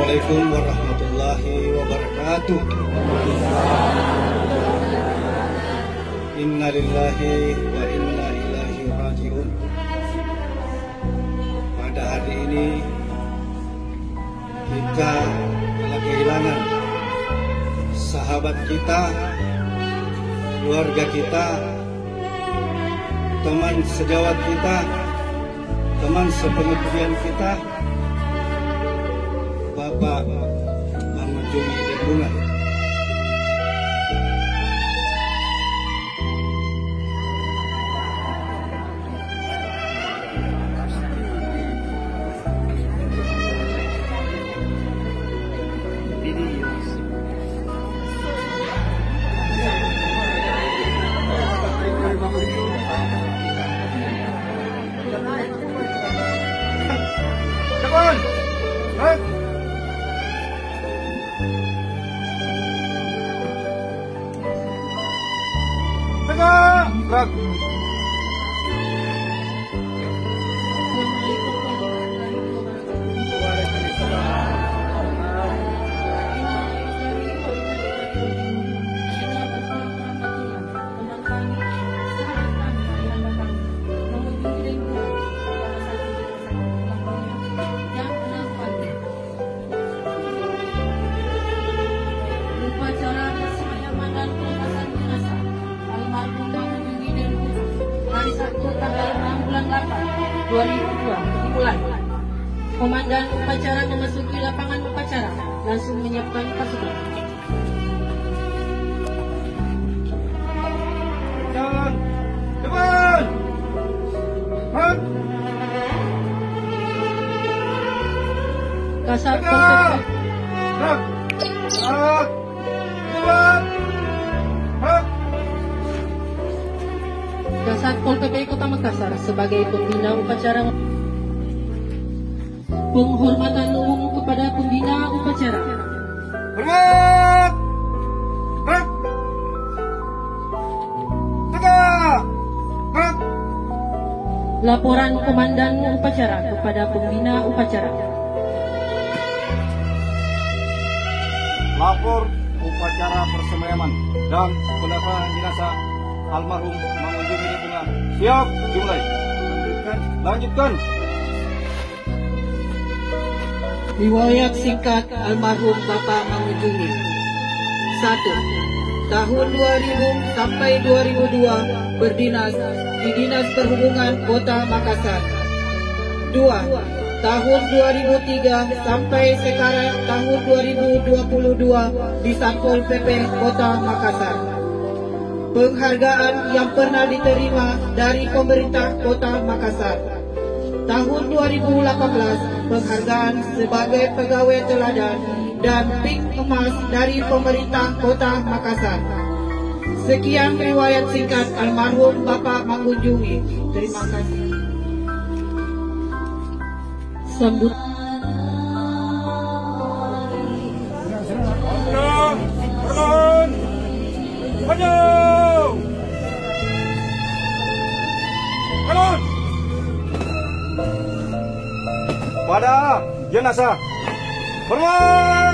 Assalamualaikum warahmatullahi wabarakatuh. Inna lillahi wa inna ilaihi raji'un. Pada hari ini kita telah kehilangan sahabat kita, keluarga kita, teman sejawat kita, teman sepengabdian kita, Bapak mengunjungi lingkungan. Dimulai. Komandan upacara memasuki lapangan upacara, langsung menyiapkan pasukan. Jalan, depan, hak, Kasat hak, hak, hak, depan, hak. Kasat Pol PP Kota Makassar sebagai pembina upacara. Penghormatan umum kepada pembina upacara. Hormat, hak, tegak, hak. Laporan komandan upacara kepada pembina upacara. Lapor upacara persemayaman dan pemakaman jenazah almarhum mengunjungi lingkungan. Siap, dimulai. Lanjutkan. Riwayat singkat almarhum Bapak mengunjungi. 1. Tahun 2000 sampai 2002 berdinas di Dinas Perhubungan Kota Makassar. 2. Tahun 2003 sampai sekarang tahun 2022 di Satpol PP Kota Makassar. Penghargaan yang pernah diterima dari pemerintah Kota Makassar. Tahun 2018, penghargaan sebagai pegawai teladan dan PIK emas dari pemerintah Kota Makassar. Sekian riwayat singkat almarhum Bapak mengunjungi. Terima kasih. Sambut. Pada jenazah. Hormat.